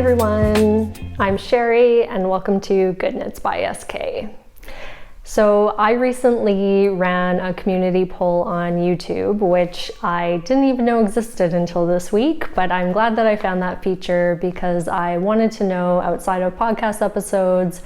everyone, I'm Sherry and welcome to Good Knits by SK. So I recently ran a community poll on YouTube, which I didn't even know existed until this week, but I'm glad that I found that feature because I wanted to know, outside of podcast episodes,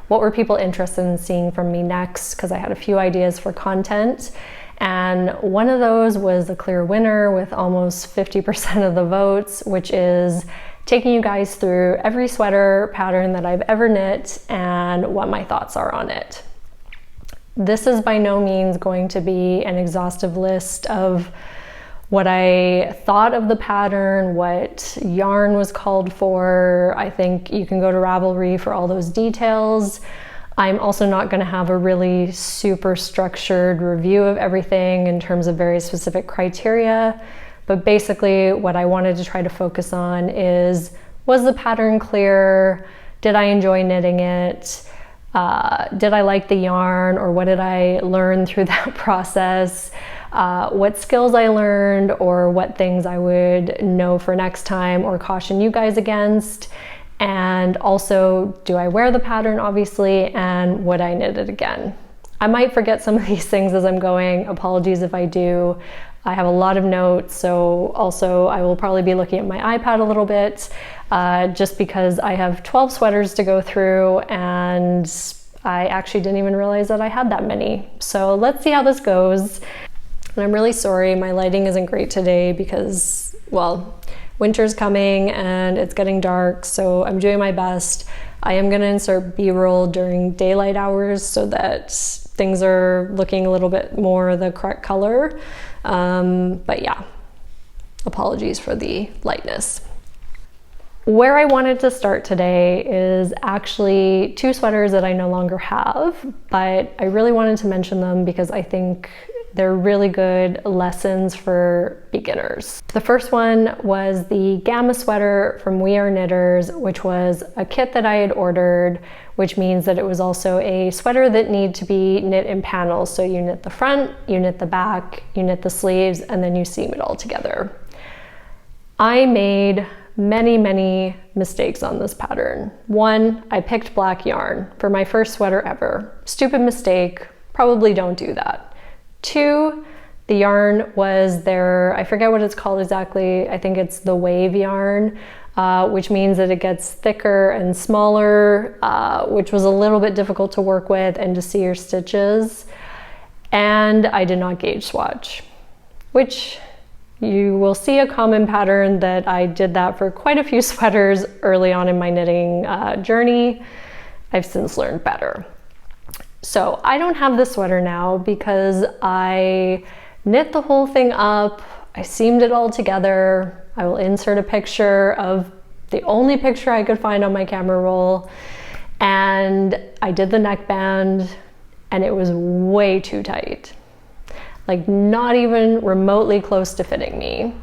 what were people interested in seeing from me next, because I had a few ideas for content. And one of those was a clear winner with almost 50% of the votes, which is taking you guys through every sweater pattern that I've ever knit and what my thoughts are on it. This is by no means going to be an exhaustive list of what I thought of the pattern, what yarn was called for. I think you can go to Ravelry for all those details. I'm also not going to have a really super structured review of everything in terms of very specific criteria. But basically what I wanted to try to focus on is, was the pattern clear? Did I enjoy knitting it? Did I like the yarn, or what did I learn through that process? What skills I learned, or what things I would know for next time or caution you guys against. And also, do I wear the pattern, obviously, and would I knit it again? I might forget some of these things as I'm going. Apologies if I do. I have a lot of notes, so also I will probably be looking at my iPad a little bit, just because I have 12 sweaters to go through and I actually didn't even realize that I had that many. So let's see how this goes. And I'm really sorry my lighting isn't great today because, well, winter's coming and it's getting dark, so I'm doing my best. I am going to insert B-roll during daylight hours so that things are looking a little bit more the correct color. But yeah, apologies for the lightness. Where I wanted to start today is actually two sweaters that I no longer have, but I really wanted to mention them because I think they're really good lessons for beginners. The first one was the Gamma sweater from We Are Knitters, which was a kit that I had ordered, which means that it was also a sweater that needed to be knit in panels. So you knit the front, you knit the back, you knit the sleeves, and then you seam it all together. I made many mistakes on this pattern. One, I picked black yarn for my first sweater ever. Stupid mistake, probably don't do that. Two, the yarn was there, I forget what it's called exactly, I think it's the wave yarn, which means that it gets thicker and smaller, which was a little bit difficult to work with and to see your stitches. And I did not gauge swatch, which you will see a common pattern that I did that for quite a few sweaters early on in my knitting journey. I've since learned better. So I don't have this sweater now because I knit the whole thing up, I seamed it all together. I will insert a picture of the only picture I could find on my camera roll, and I did the neckband and it was way too tight. Like not even remotely close to fitting me.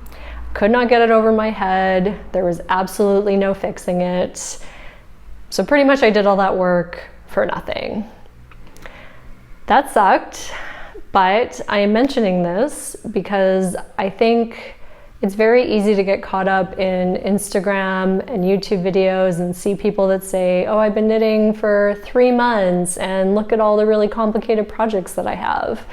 Could not get it over my head. There was absolutely no fixing it. So pretty much I did all that work for nothing. That sucked, but I am mentioning this because I think it's very easy to get caught up in Instagram and YouTube videos and see people that say, oh, I've been knitting for 3 months and look at all the really complicated projects that I have.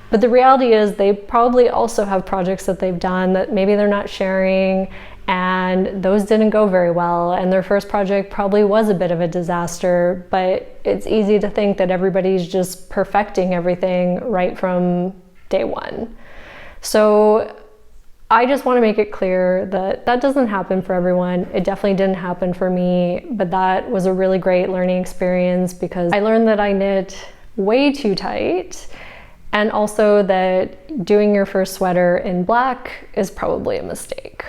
But the reality is they probably also have projects that they've done that maybe they're not sharing, and those didn't go very well, and their first project probably was a bit of a disaster, but it's easy to think that everybody's just perfecting everything right from day one. So I just want to make it clear that that doesn't happen for everyone. It definitely didn't happen for me, but that was a really great learning experience because I learned that I knit way too tight, and also that doing your first sweater in black is probably a mistake.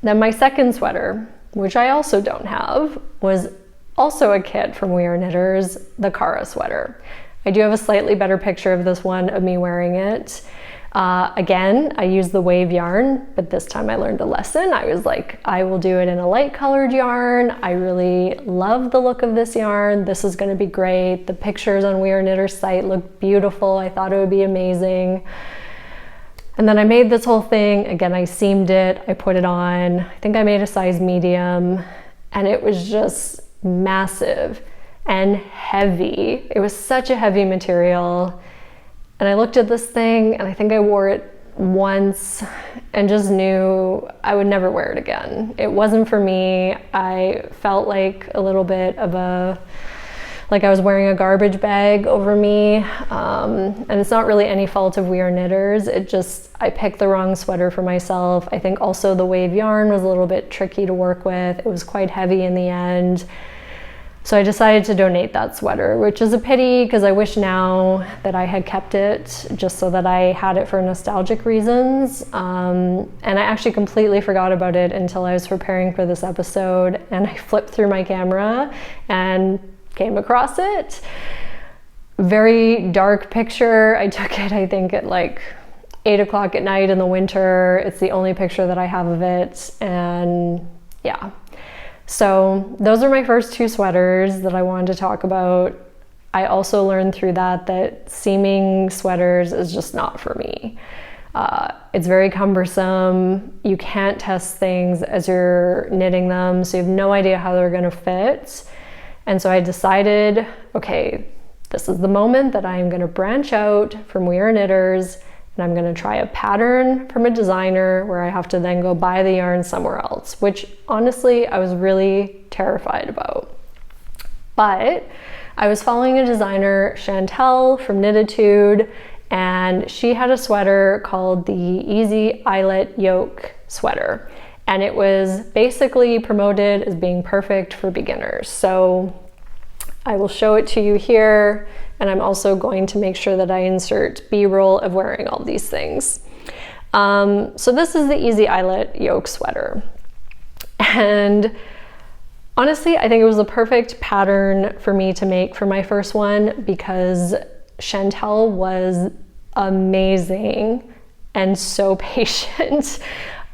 Then my second sweater, which I also don't have, was also a kit from We Are Knitters, the Cara sweater. I do have a slightly better picture of this one of me wearing it. Again, I used the wave yarn, but this time I learned a lesson. I was like, I will do it in a light colored yarn. I really love the look of this yarn. This is gonna be great. The pictures on We Are Knitters site look beautiful. I thought it would be amazing. And then I made this whole thing. Again, I seamed it, I put it on. I think I made a size medium, and it was just massive and heavy. It was such a heavy material. And I looked at this thing and I think I wore it once and just knew I would never wear it again. It wasn't for me. I felt like a little bit of like I was wearing a garbage bag over me. And it's not really any fault of We Are Knitters. I picked the wrong sweater for myself. I think also the wave yarn was a little bit tricky to work with. It was quite heavy in the end. So I decided to donate that sweater, which is a pity because I wish now that I had kept it just so that I had it for nostalgic reasons. And I actually completely forgot about it until I was preparing for this episode, and I flipped through my camera and came across it. Very dark picture. I took it, I think, at like 8 o'clock at night in the winter. It's the only picture that I have of it, and yeah. So those are my first two sweaters that I wanted to talk about. I also learned through that seaming sweaters is just not for me. It's very cumbersome. You can't test things as you're knitting them, so you have no idea how they're gonna fit. And so I decided, okay, this is the moment that I'm gonna branch out from We Are Knitters, and I'm gonna try a pattern from a designer where I have to then go buy the yarn somewhere else, which honestly I was really terrified about. But I was following a designer, Chantel from Knititude, and she had a sweater called the Easy Eyelet Yoke Sweater. And it was basically promoted as being perfect for beginners. So I will show it to you here. And I'm also going to make sure that I insert B-roll of wearing all these things. So this is the Easy Eyelet Yoke Sweater. And honestly, I think it was the perfect pattern for me to make for my first one because Chantel was amazing and so patient.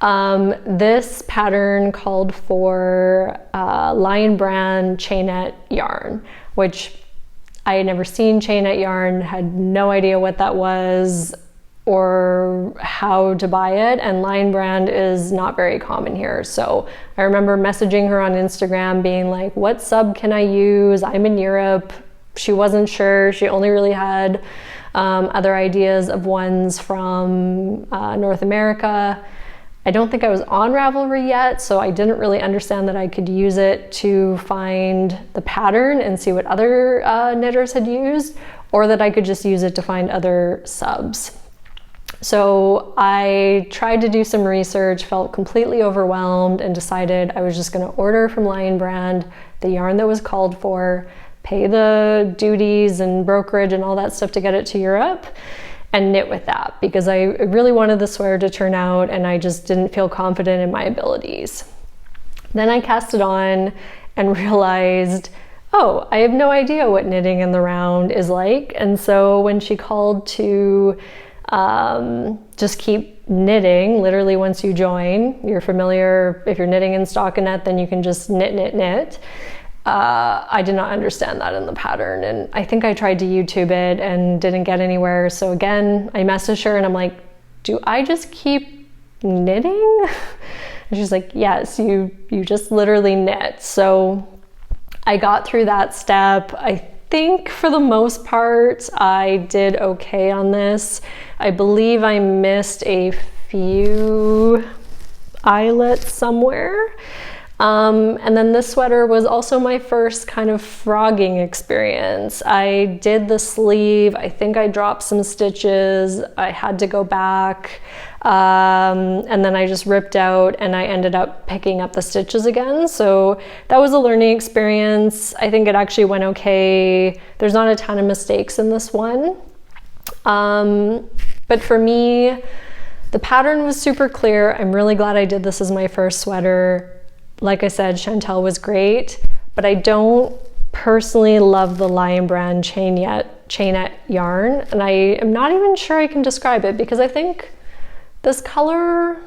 This pattern called for Lion brand chainette yarn, which I had never seen chainette yarn, had no idea what that was or how to buy it, and Lion brand is not very common here. So I remember messaging her on Instagram being like, what sub can I use? I'm in Europe. She wasn't sure. She only really had other ideas of ones from North America. I don't think I was on Ravelry yet, so I didn't really understand that I could use it to find the pattern and see what other knitters had used, or that I could just use it to find other subs. So I tried to do some research, felt completely overwhelmed, and decided I was just gonna order from Lion brand the yarn that was called for, pay the duties and brokerage and all that stuff to get it to Europe, and knit with that because I really wanted the sweater to turn out and I just didn't feel confident in my abilities. Then I cast it on and realized, oh, I have no idea what knitting in the round is like. And so when she called to just keep knitting, literally once you join, you're familiar, if you're knitting in stockinette, then you can just knit, knit, knit. I did not understand that in the pattern, and I think I tried to YouTube it and didn't get anywhere. So again, I messaged her and I'm like, do I just keep knitting? And she's like, yes, you just literally knit. So I got through that step. I think for the most part, I did okay on this. I believe I missed a few eyelets somewhere. And then this sweater was also my first kind of frogging experience. I did the sleeve, I think I dropped some stitches, I had to go back, and then I just ripped out and I ended up picking up the stitches again. So that was a learning experience. I think it actually went okay. There's not a ton of mistakes in this one. But for me, the pattern was super clear. I'm really glad I did this as my first sweater. Like I said, Chantel was great, but I don't personally love the Lion brand chainette yarn, and I am not even sure I can describe it because I think this color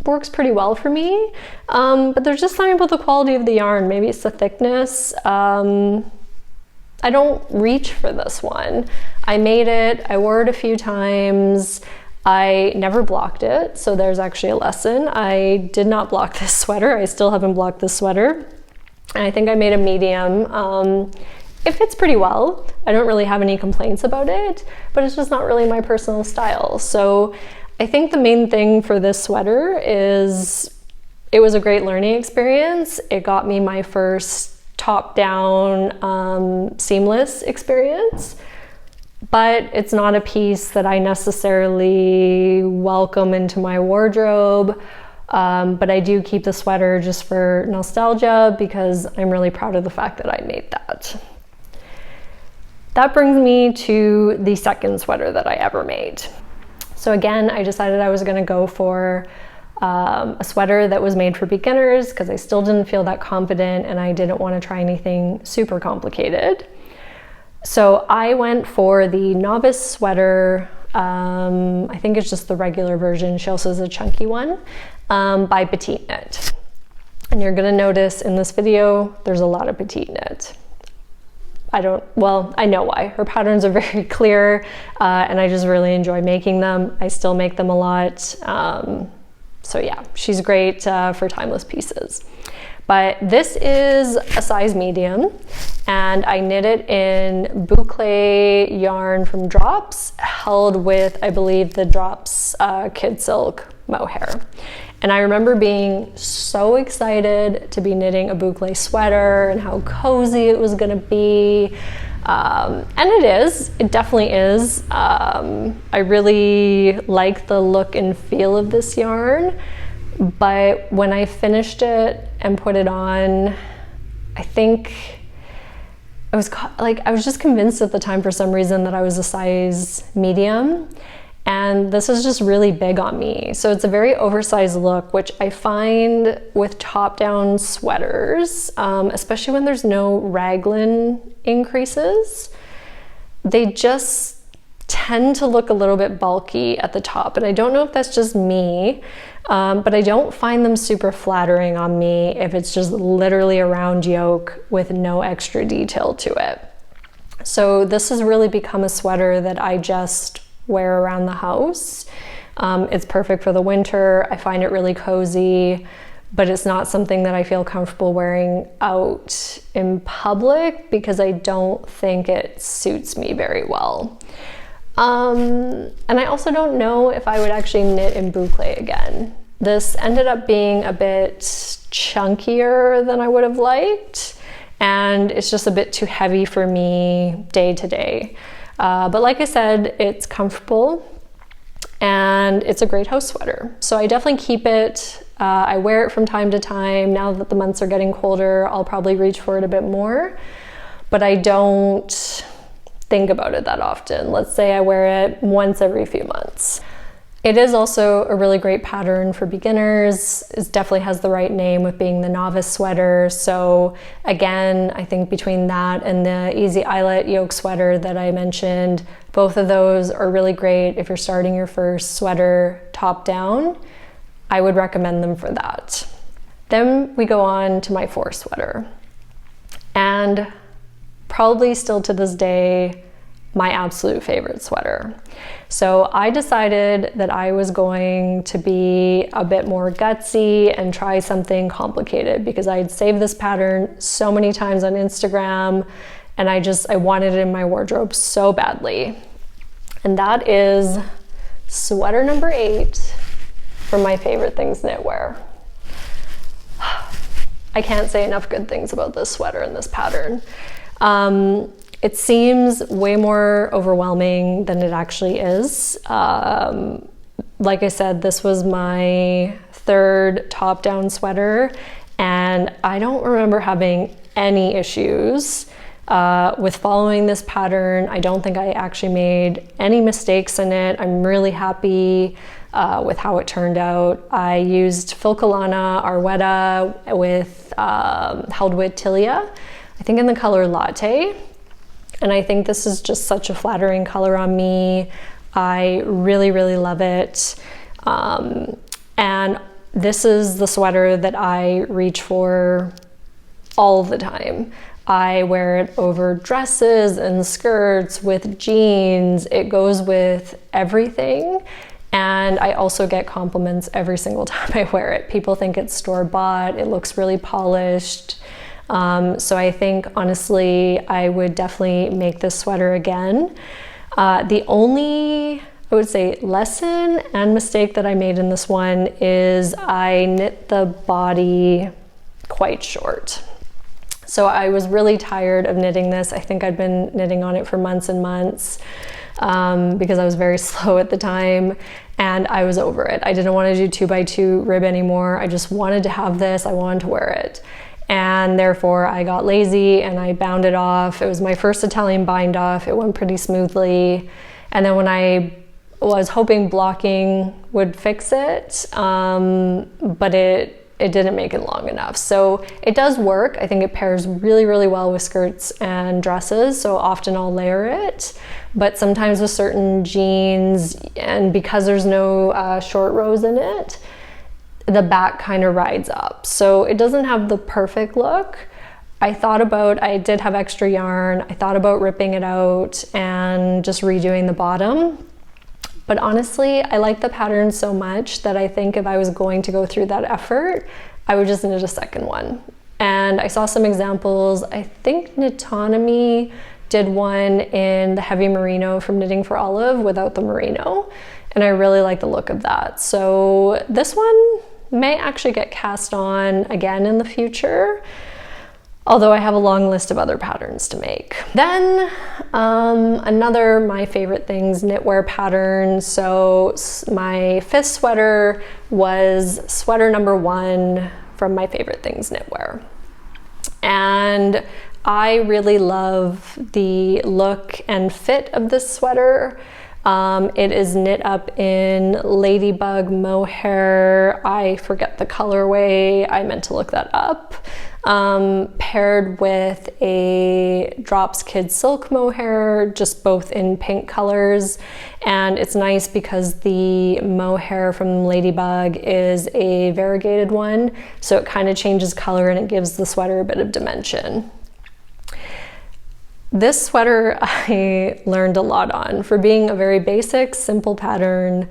works pretty well for me, but there's just something about the quality of the yarn. Maybe it's the thickness. I don't reach for this one. I made it, I wore it a few times. I never blocked it, so there's actually a lesson. I did not block this sweater. I still haven't blocked this sweater. And I think I made a medium. It fits pretty well. I don't really have any complaints about it, but it's just not really my personal style. So I think the main thing for this sweater is it was a great learning experience. It got me my first top-down seamless experience, but it's not a piece that I necessarily welcome into my wardrobe. But I do keep the sweater just for nostalgia because I'm really proud of the fact that I made that. That brings me to the second sweater that I ever made. So again, I decided I was gonna go for a sweater that was made for beginners because I still didn't feel that confident and I didn't want to try anything super complicated. So I went for the Novice Sweater. I think it's just the regular version. She also has a chunky one by PetiteKnit. And you're gonna notice in this video, there's a lot of PetiteKnit. I know why. Her patterns are very clear and I just really enjoy making them. I still make them a lot. So yeah, she's great for timeless pieces. But this is a size medium and I knit it in boucle yarn from Drops, held with, I believe, the Drops Kid Silk mohair. And I remember being so excited to be knitting a boucle sweater and how cozy it was gonna be. And it definitely is. I really like the look and feel of this yarn, but when I finished it and put it on, I think I was just convinced at the time for some reason that I was a size medium. And this is just really big on me. So it's a very oversized look, which I find with top-down sweaters, especially when there's no raglan increases, they just tend to look a little bit bulky at the top. And I don't know if that's just me, but I don't find them super flattering on me if it's just literally a round yoke with no extra detail to it. So this has really become a sweater that I just wear around the house. It's perfect for the winter. I find it really cozy, but it's not something that I feel comfortable wearing out in public because I don't think it suits me very well. And I also don't know if I would actually knit in boucle again. This ended up being a bit chunkier than I would have liked, and it's just a bit too heavy for me day to day. But like I said, it's comfortable and it's a great house sweater. So I definitely keep it. I wear it from time to time. Now that the months are getting colder, I'll probably reach for it a bit more, but I don't think about it that often. Let's say I wear it once every few months. It is also a really great pattern for beginners. It definitely has the right name with being the Novice Sweater. So again, I think between that and the Easy Eyelet yoke sweater that I mentioned, both of those are really great if you're starting your first sweater top down. I would recommend them for that. Then we go on to my fourth sweater. And probably still to this day, my absolute favorite sweater. So I decided that I was going to be a bit more gutsy and try something complicated because I had saved this pattern so many times on Instagram and I wanted it in my wardrobe so badly. And that is sweater number 8 from my favorite things knitwear. I can't say enough good things about this sweater and this pattern. It seems way more overwhelming than it actually is. Like I said, this was my third top-down sweater, and I don't remember having any issues with following this pattern. I don't think I actually made any mistakes in it. I'm really happy with how it turned out. I used Filcolana Arwetta with held with Tilia, I think in the color Latte. And I think this is just such a flattering color on me. I really, really love it. And this is the sweater that I reach for all the time. I wear it over dresses and skirts with jeans. It goes with everything. And I also get compliments every single time I wear it. People think it's store-bought, it looks really polished. So I think honestly, I would definitely make this sweater again. The only, I would say, lesson and mistake that I made in this one is I knit the body quite short. So I was really tired of knitting this. I think I'd been knitting on it for months and months because I was very slow at the time, and I was over it. I didn't want to do 2x2 rib anymore. I just wanted to have this. I wanted to wear it. And therefore I got lazy and I bound it off. It was my first Italian bind off. It went pretty smoothly. And then when I was hoping blocking would fix it, but it didn't make it long enough. So it does work. I think it pairs really, really well with skirts and dresses. So often I'll layer it, but sometimes with certain jeans, and because there's no short rows in it, the back kind of rides up. So it doesn't have the perfect look. I did have extra yarn. I thought about ripping it out and just redoing the bottom. But honestly, I like the pattern so much that I think if I was going to go through that effort, I would just knit a second one. And I saw some examples. I think Knitonomy did one in the heavy merino from Knitting for Olive without the merino. And I really like the look of that. So this one may actually get cast on again in the future, although I have a long list of other patterns to make. Then another my favorite things, knitwear pattern. So my 5th sweater was sweater number 1 from my favorite things knitwear. And I really love the look and fit of this sweater. It is knit up in ladybug mohair. I forget the colorway. I meant to look that up. Paired with a Drops Kid silk mohair, just both in pink colors. And it's nice because the mohair from Ladybug is a variegated one, so it kind of changes color and it gives the sweater a bit of dimension. This sweater I learned a lot on. For being a very basic, simple pattern,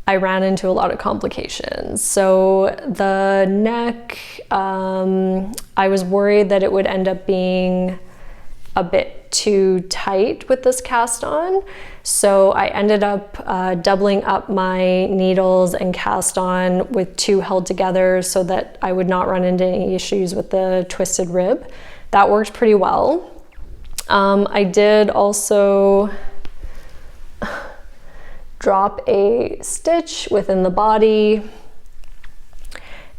I ran into a lot of complications. So the neck, I was worried that it would end up being a bit too tight with this cast on. So I ended up doubling up my needles and cast on with 2 held together so that I would not run into any issues with the twisted rib. That worked pretty well. I did also drop a stitch within the body,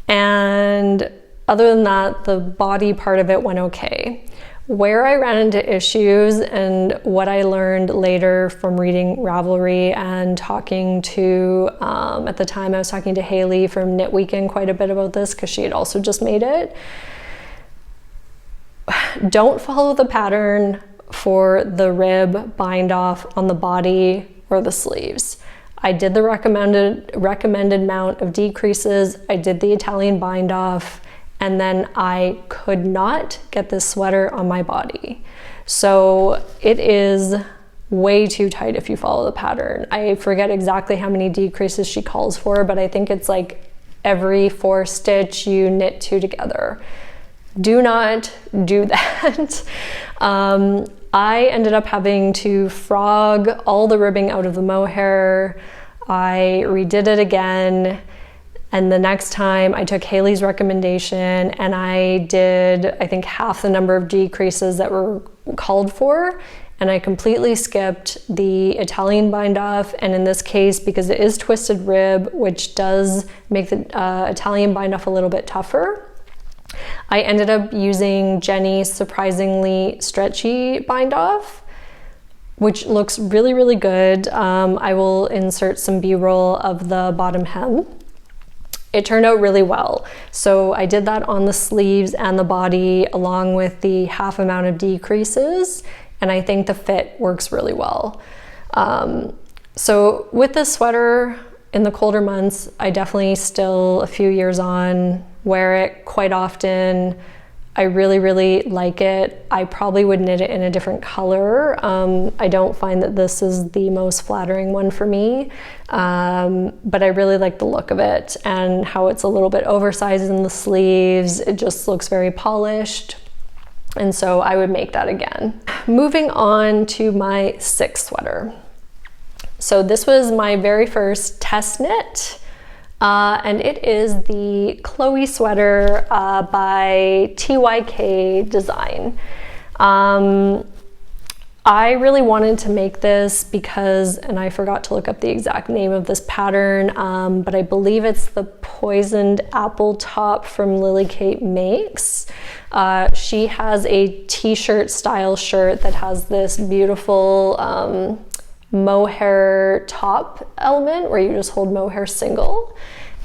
and other than that, the body part of it went okay. Where I ran into issues, and what I learned later from reading Ravelry and talking to, at the time I was talking to Haley from Knit Weekend quite a bit about this because she had also just made it. Don't follow the pattern for the rib bind off on the body or the sleeves. I did the recommended amount of decreases. I did the Italian bind off, and then I could not get this sweater on my body. So it is way too tight if you follow the pattern. I forget exactly how many decreases she calls for, but I think it's like every 4 stitch you knit 2 together. Do not do that. I ended up having to frog all the ribbing out of the mohair. I redid it again, and the next time I took Haley's recommendation and I did, I think, half the number of decreases that were called for, and I completely skipped the Italian bind off. And in this case, because it is twisted rib, which does make the Italian bind off a little bit tougher, I ended up using Jenny's surprisingly stretchy bind off, which looks really, really good. I will insert some B-roll of the bottom hem. It turned out really well. So I did that on the sleeves and the body along with the half amount of decreases, and I think the fit works really well. So with this sweater in the colder months, I definitely still, a few years on, wear it quite often. I really, really like it. I probably would knit it in a different color. I don't find that this is the most flattering one for me, but I really like the look of it and how it's a little bit oversized in the sleeves. It just looks very polished. And so I would make that again. Moving on to my 6th sweater. So this was my very first test knit. And it is the Chloe sweater by TYK Design. I really wanted to make this because, and I forgot to look up the exact name of this pattern, but I believe it's the Poisoned Apple Top from Lily Kate Makes. She has a t-shirt style shirt that has this beautiful mohair top element where you just hold mohair single.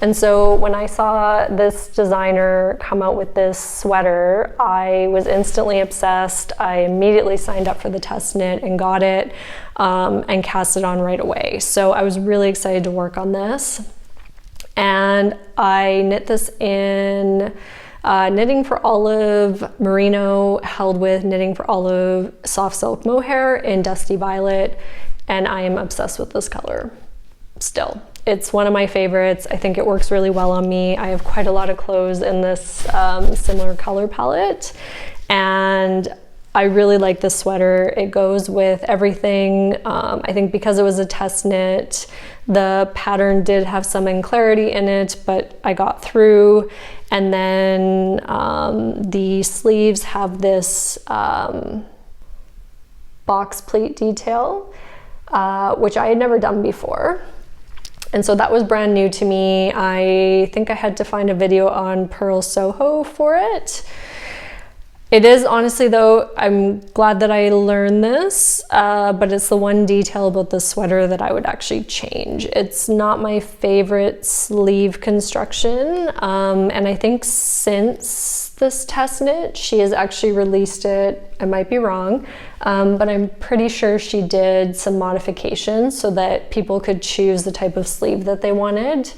And so when I saw this designer come out with this sweater, I was instantly obsessed. I immediately signed up for the test knit and got it and cast it on right away. So I was really excited to work on this. And I knit this in Knitting for Olive merino held with Knitting for Olive soft silk mohair in Dusty Violet. And I am obsessed with this color still. It's one of my favorites. I think it works really well on me. I have quite a lot of clothes in this similar color palette, and I really like this sweater. It goes with everything. I think because it was a test knit, the pattern did have some unclarity in it, but I got through. And then the sleeves have this box pleat detail, which I had never done before. And so that was brand new to me. I think I had to find a video on Purl Soho for it. It is, honestly though, I'm glad that I learned this, but it's the one detail about the sweater that I would actually change. It's not my favorite sleeve construction, and I think since this test knit, she has actually released it. I might be wrong, but I'm pretty sure she did some modifications so that people could choose the type of sleeve that they wanted.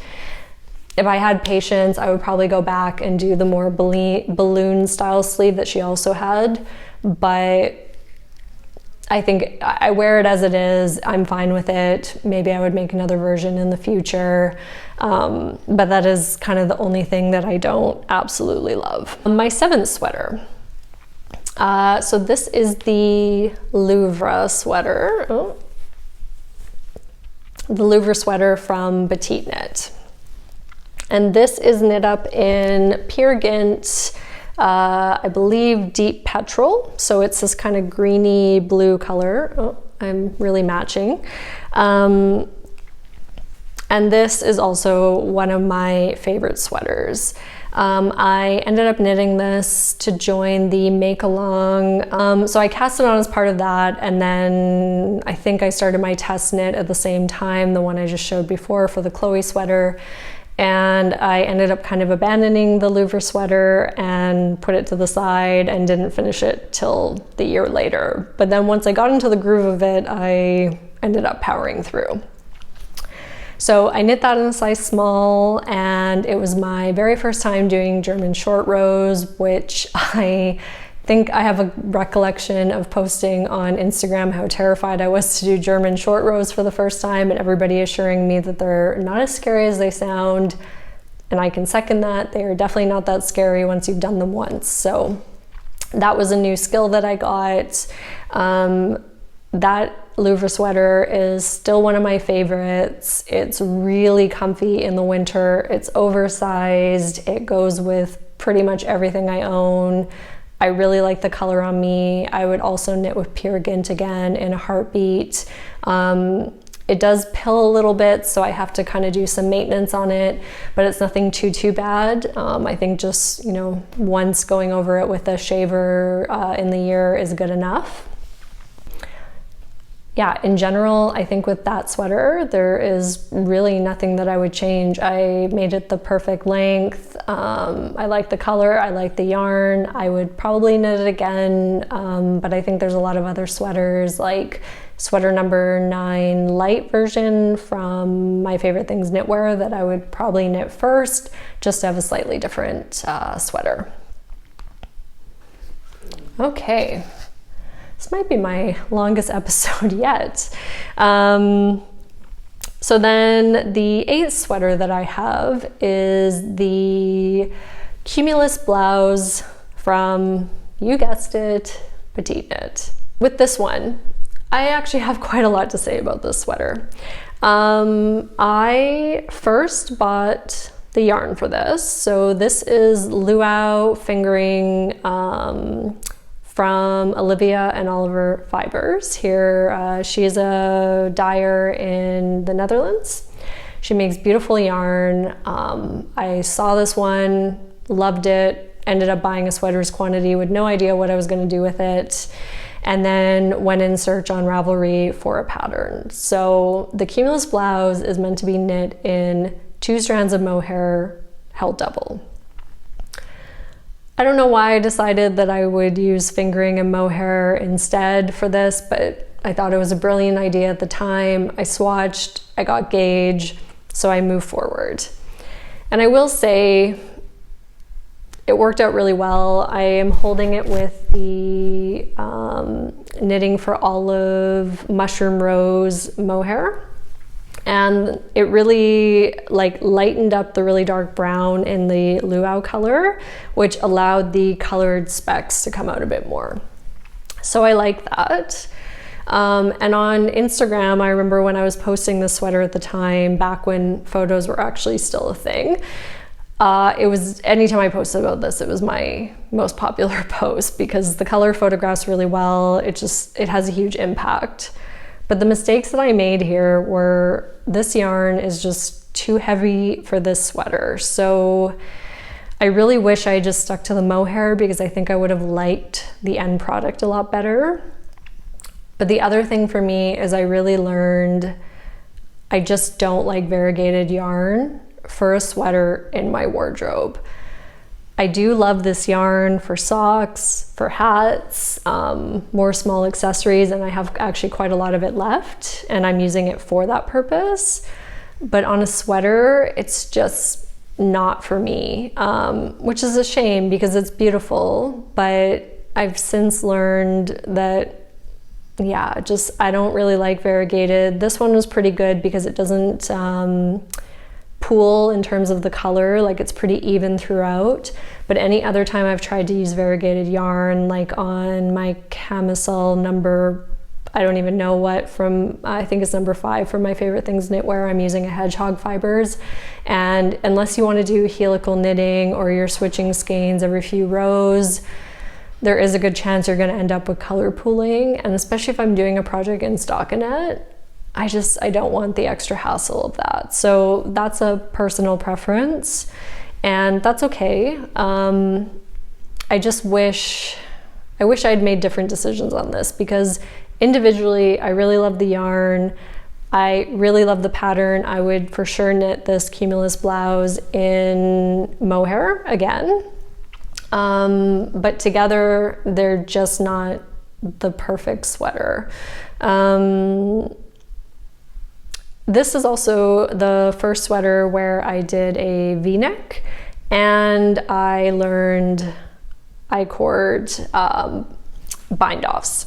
If I had patience, I would probably go back and do the more balloon style sleeve that she also had, but I think I wear it as it is. I'm fine with it. Maybe I would make another version in the future, but that is kind of the only thing that I don't absolutely love. My 7th sweater. So this is the Louvre Sweater. Oh. The Louvre Sweater from PetiteKnit. And this is knit up in Peer Gynt, I believe Deep Petrol. So it's this kind of greeny blue color. Oh, I'm really matching. And this is also one of my favorite sweaters. I ended up knitting this to join the make along. So I cast it on as part of that, and then I think I started my test knit at the same time, the one I just showed before for the Chloe sweater. And I ended up kind of abandoning the Louvre Sweater and put it to the side and didn't finish it till the year later. But then once I got into the groove of it, I ended up powering through. So I knit that in a size small, and it was my very first time doing German short rows, which I think I have a recollection of posting on Instagram how terrified I was to do German short rows for the first time, and everybody assuring me that they're not as scary as they sound. And I can second that. They are definitely not that scary once you've done them once. So that was a new skill that I got. That Louvre sweater is still one of my favorites. It's really comfy in the winter. It's oversized. It goes with pretty much everything I own. I really like the color on me. I would also knit with Peer Gynt again in a heartbeat. It does pill a little bit, so I have to kind of do some maintenance on it, but it's nothing too bad. I think just, you know, once going over it with a shaver in the year is good enough. Yeah, in general, I think with that sweater, there is really nothing that I would change. I made it the perfect length. I like the color, I like the yarn. I would probably knit it again, but I think there's a lot of other sweaters like sweater number 9 light version from My Favorite Things Knitwear that I would probably knit first, just to have a slightly different sweater. Okay, this might be my longest episode yet. So then the 8th sweater that I have is the Cumulus Blouse from, you guessed it, PetiteKnit. With this one, I actually have quite a lot to say about this sweater. I first bought the yarn for this. So this is Luau fingering from Olivia and Oliver Fibers. Here, she is a dyer in the Netherlands. She makes beautiful yarn. I saw this one, loved it, ended up buying a sweater's quantity with no idea what I was going to do with it, and then went in search on Ravelry for a pattern. So the Cumulus Blouse is meant to be knit in 2 strands of mohair held double. I don't know why I decided that I would use fingering and mohair instead for this, but I thought it was a brilliant idea at the time. I swatched, I got gauge, so I moved forward. And I will say, it worked out really well. I am holding it with the Knitting for Olive Mushroom Rose mohair. And it really lightened up the really dark brown in the luau color, which allowed the colored specks to come out a bit more. So I like that. And on Instagram, I remember when I was posting this sweater at the time, back when photos were actually still a thing, it was, anytime I posted about this, it was my most popular post because the color photographs really well. It has a huge impact. But the mistakes that I made here were, this yarn is just too heavy for this sweater. So I really wish I just stuck to the mohair because I think I would have liked the end product a lot better. But the other thing for me is I really learned I just don't like variegated yarn for a sweater in my wardrobe. I do love this yarn for socks, for hats, more small accessories, and I have actually quite a lot of it left, and I'm using it for that purpose. But on a sweater, it's just not for me, which is a shame because it's beautiful, but I've since learned that, yeah, I don't really like variegated. This one was pretty good because it doesn't pool in terms of the color, like it's pretty even throughout. But any other time I've tried to use variegated yarn, like on my camisole number, I don't even know what, from I think it's number 5 for my favorite things knitwear, I'm using a hedgehog fibers. And unless you want to do helical knitting or you're switching skeins every few rows, there is a good chance you're going to end up with color pooling. And especially if I'm doing a project in stockinette, I don't want the extra hassle of that. So that's a personal preference, and that's okay. I wish I'd made different decisions on this because individually, I really love the yarn. I really love the pattern. I would for sure knit this Cumulus Blouse in mohair again. But together, they're just not the perfect sweater. This is also the first sweater where I did a V-neck, and I learned I-cord bind-offs.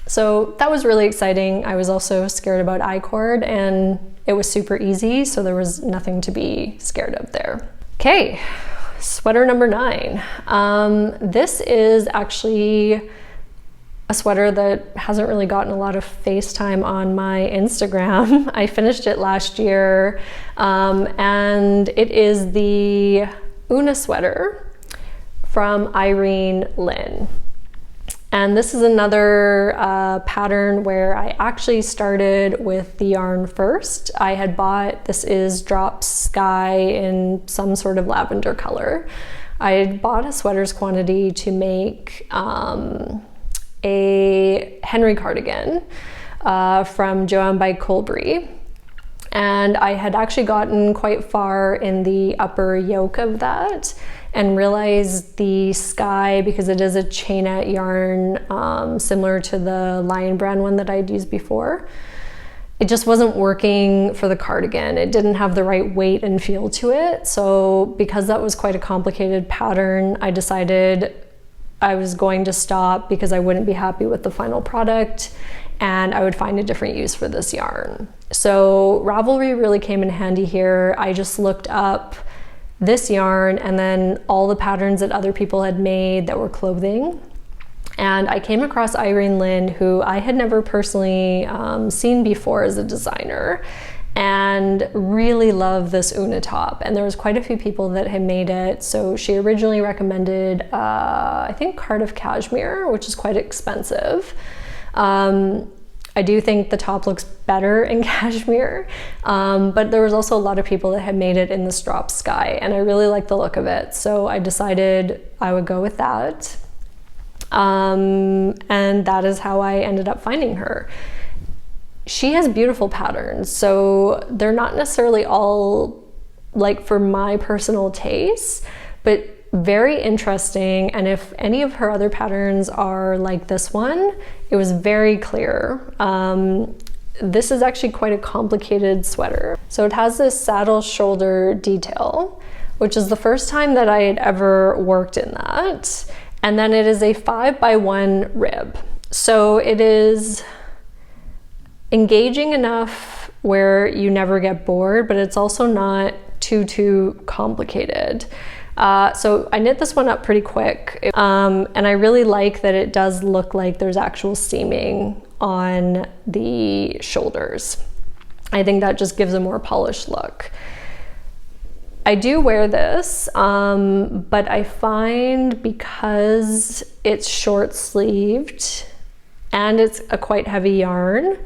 So that was really exciting. I was also scared about I-cord, and it was super easy, so there was nothing to be scared of there. Okay, sweater number 9. This is actually a sweater that hasn't really gotten a lot of face time on my Instagram. I finished it last year, and it is the Una sweater from Irene Lynn. And this is another pattern where I actually started with the yarn first. I had bought, this is Drop Sky in some sort of lavender color. I had bought a sweater's quantity to make a Henry cardigan from Joanne by Colbury, and I had actually gotten quite far in the upper yoke of that and realized the Sky, because it is a chainette yarn similar to the Lion brand one that I'd used before, it just wasn't working for the cardigan. It didn't have the right weight and feel to it. So because that was quite a complicated pattern, I decided I was going to stop because I wouldn't be happy with the final product and I would find a different use for this yarn. So Ravelry really came in handy here. I just looked up this yarn and then all the patterns that other people had made that were clothing. And I came across Irene Lynn, who I had never personally seen before as a designer, and really loved this Una top. And there was quite a few people that had made it. So she originally recommended, I think, Cardiff Cashmere, which is quite expensive. I do think the top looks better in cashmere, but there was also a lot of people that had made it in this drop sky, and I really liked the look of it. So I decided I would go with that. And that is how I ended up finding her. She has beautiful patterns, so they're not necessarily all like for my personal taste, but very interesting. And if any of her other patterns are like this one, it was very clear. This is actually quite a complicated sweater. So it has this saddle shoulder detail, which is the first time that I had ever worked in that. And then it is a 5x1 rib. So it is engaging enough where you never get bored, but it's also not too complicated. So I knit this one up pretty quick. And I really like that it does look like there's actual seaming on the shoulders. I think that just gives a more polished look. I do wear this, but I find because it's short sleeved and it's a quite heavy yarn,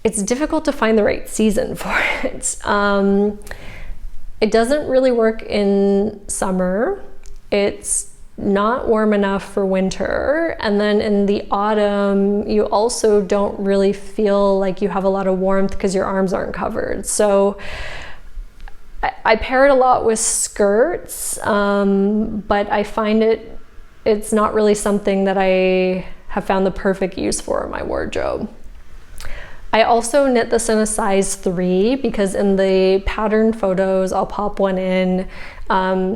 it's difficult to find the right season for it. It doesn't really work in summer. It's not warm enough for winter. And then in the autumn, you also don't really feel like you have a lot of warmth because your arms aren't covered. So I pair it a lot with skirts, but I find it's not really something that I have found the perfect use for in my wardrobe. I also knit this in a size 3 because in the pattern photos, I'll pop one in,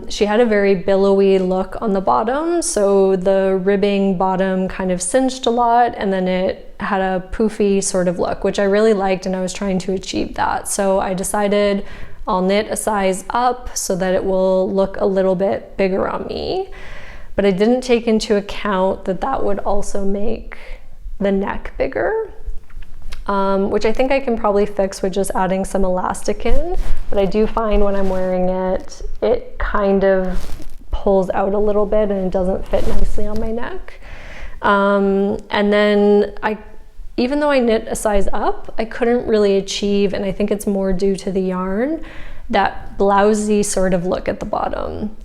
she had a very billowy look on the bottom. So the ribbing bottom kind of cinched a lot, and then it had a poofy sort of look, which I really liked, and I was trying to achieve that. So I decided I'll knit a size up so that it will look a little bit bigger on me. But I didn't take into account that that would also make the neck bigger. Which I think I can probably fix with just adding some elastic in, but I do find when I'm wearing it, it kind of pulls out a little bit and it doesn't fit nicely on my neck. And then even though I knit a size up, I couldn't really achieve, and I think it's more due to the yarn, that blousey sort of look at the bottom.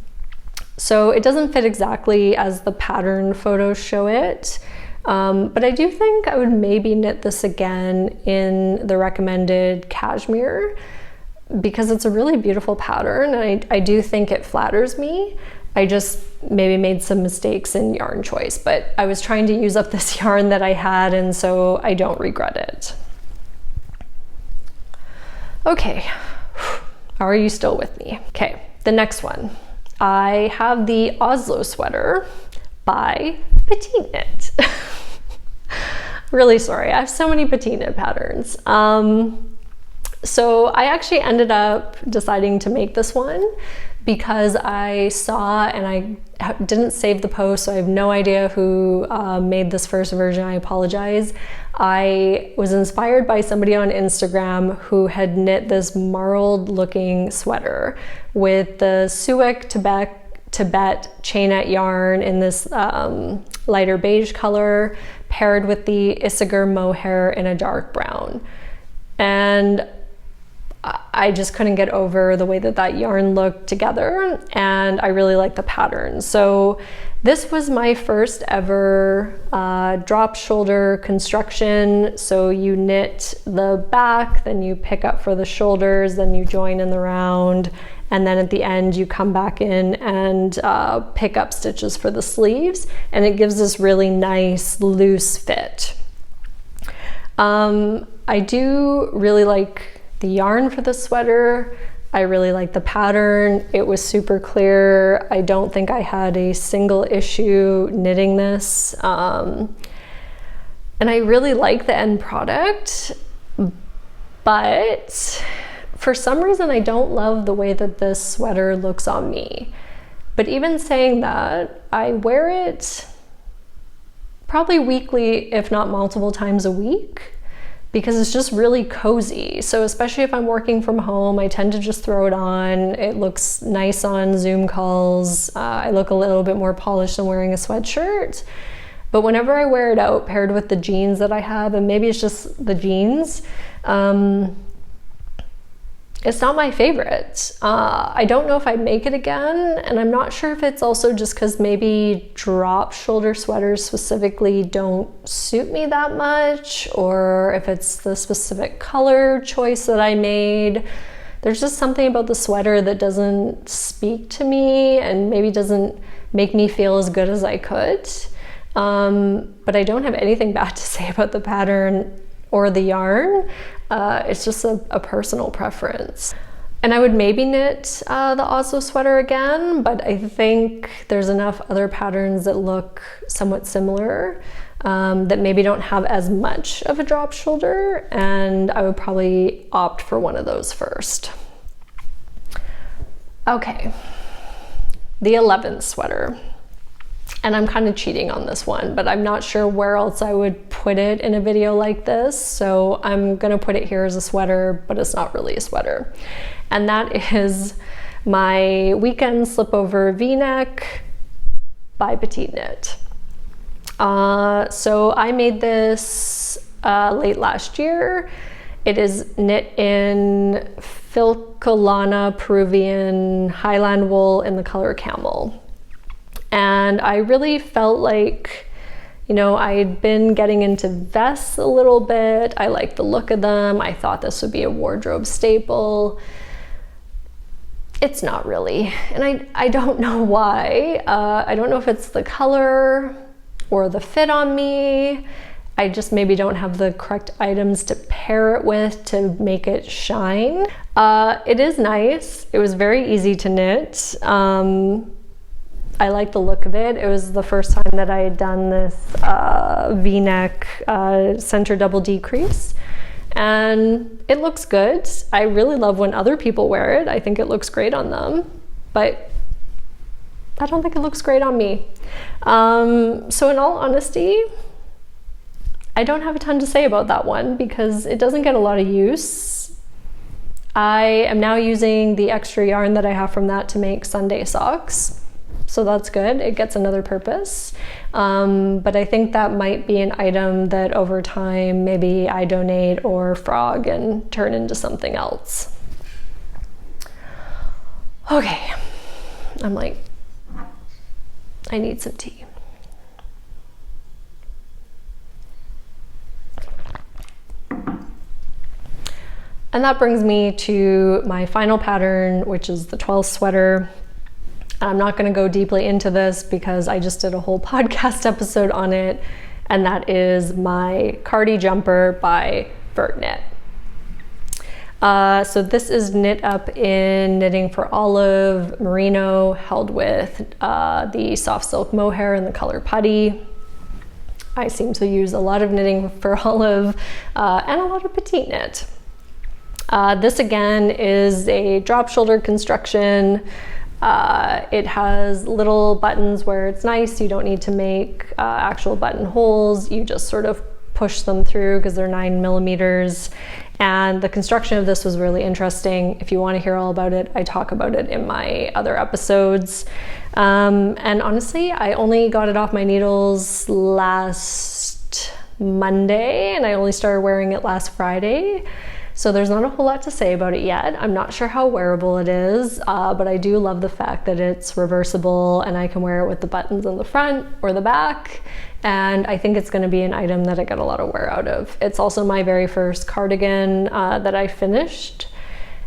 So it doesn't fit exactly as the pattern photos show it. But I do think I would maybe knit this again in the recommended cashmere because it's a really beautiful pattern, and I do think it flatters me. I just maybe made some mistakes in yarn choice, but I was trying to use up this yarn that I had, and so I don't regret it. Okay, are you still with me? Okay, the next one. I have the Oslo Sweater by PetiteKnit. Really sorry, I have so many PetiteKnit patterns. So I actually ended up deciding to make this one because I saw, and I didn't save the post, so I have no idea who made this first version. I apologize. I was inspired by somebody on Instagram who had knit this marled looking sweater with the Suek Tibet chainette yarn in this lighter beige color, paired with the Isager mohair in a dark brown. And I just couldn't get over the way that that yarn looked together, and I really like the pattern. So this was my first ever drop shoulder construction. So you knit the back, then you pick up for the shoulders, then you join in the round, and then at the end you come back in and pick up stitches for the sleeves, and it gives this really nice loose fit. I do really like the yarn for the sweater. I really like the pattern. It was super clear. I don't think I had a single issue knitting this. And I really like the end product, but for some reason I don't love the way that this sweater looks on me. But even saying that, I wear it probably weekly, if not multiple times a week, because it's just really cozy. So especially if I'm working from home, I tend to just throw it on. It looks nice on Zoom calls. I look a little bit more polished than wearing a sweatshirt. But whenever I wear it out paired with the jeans that I have, and maybe it's just the jeans, it's not my favorite. I don't know if I'd make it again, and I'm not sure if it's also just because maybe drop shoulder sweaters specifically don't suit me that much, or if it's the specific color choice that I made. There's just something about the sweater that doesn't speak to me and maybe doesn't make me feel as good as I could. But I don't have anything bad to say about the pattern or the yarn. It's just a personal preference. And I would maybe knit the Oslo sweater again, but I think there's enough other patterns that look somewhat similar that maybe don't have as much of a drop shoulder, and I would probably opt for one of those first. Okay, the 11th sweater. And I'm kind of cheating on this one, but I'm not sure where else I would put it in a video like this. So I'm gonna put it here as a sweater, but it's not really a sweater. And that is my weekend slipover V-neck by PetiteKnit. So I made this late last year. It is knit in Filcolana Peruvian Highland wool in the color camel. And I really felt like, you know, I'd been getting into vests a little bit. I liked the look of them. I thought this would be a wardrobe staple. It's not really, and I don't know why. I don't know if it's the color or the fit on me. I just maybe don't have the correct items to pair it with to make it shine. It is nice. It was very easy to knit. I like the look of it. It was the first time that I had done this V-neck center double decrease, and it looks good. I really love when other people wear it. I think it looks great on them, but I don't think it looks great on me. So in all honesty, I don't have a ton to say about that one because it doesn't get a lot of use. I am now using the extra yarn that I have from that to make Sunday socks. So that's good, it gets another purpose. But I think that might be an item that over time, maybe I donate or frog and turn into something else. Okay, I'm like, I need some tea. And that brings me to my final pattern, which is the 12th sweater. I'm not going to go deeply into this because I just did a whole podcast episode on it, and that is my Cardi Jumper by PetiteKnit. So this is knit up in Knitting for Olive merino, held with the soft silk mohair in the color putty. I seem to use a lot of Knitting for Olive and a lot of PetiteKnit. This again is a drop shoulder construction. It has little buttons where it's nice. You don't need to make actual buttonholes. You just sort of push them through because they're 9mm. And the construction of this was really interesting. If you want to hear all about it, I talk about it in my other episodes. And honestly, I only got it off my needles last Monday, and I only started wearing it last Friday. So there's not a whole lot to say about it yet. I'm not sure how wearable it is, but I do love the fact that it's reversible and I can wear it with the buttons in the front or the back. And I think it's gonna be an item that I get a lot of wear out of. It's also my very first cardigan that I finished.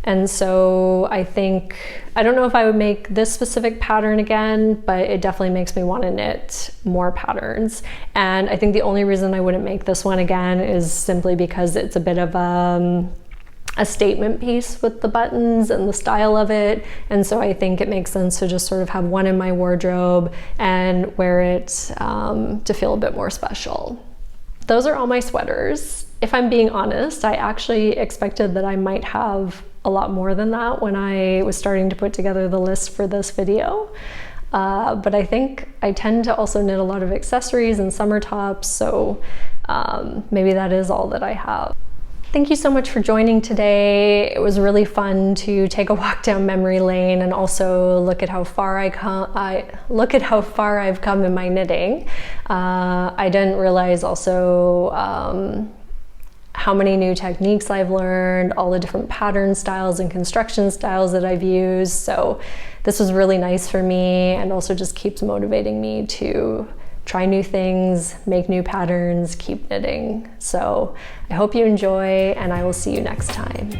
And so I think, I don't know if I would make this specific pattern again, but it definitely makes me want to knit more patterns. And I think the only reason I wouldn't make this one again is simply because it's a bit of a a statement piece with the buttons and the style of it, and so I think it makes sense to just sort of have one in my wardrobe and wear it to feel a bit more special. Those are all my sweaters. If I'm being honest, I actually expected that I might have a lot more than that when I was starting to put together the list for this video. But I think I tend to also knit a lot of accessories and summer tops, so maybe that is all that I have. Thank you so much for joining today. It was really fun to take a walk down memory lane and also look at how far I've come in my knitting. I didn't realize also how many new techniques I've learned, all the different pattern styles and construction styles that I've used. So this was really nice for me, and also just keeps motivating me to try new things, make new patterns, keep knitting. So I hope you enjoy, and I will see you next time.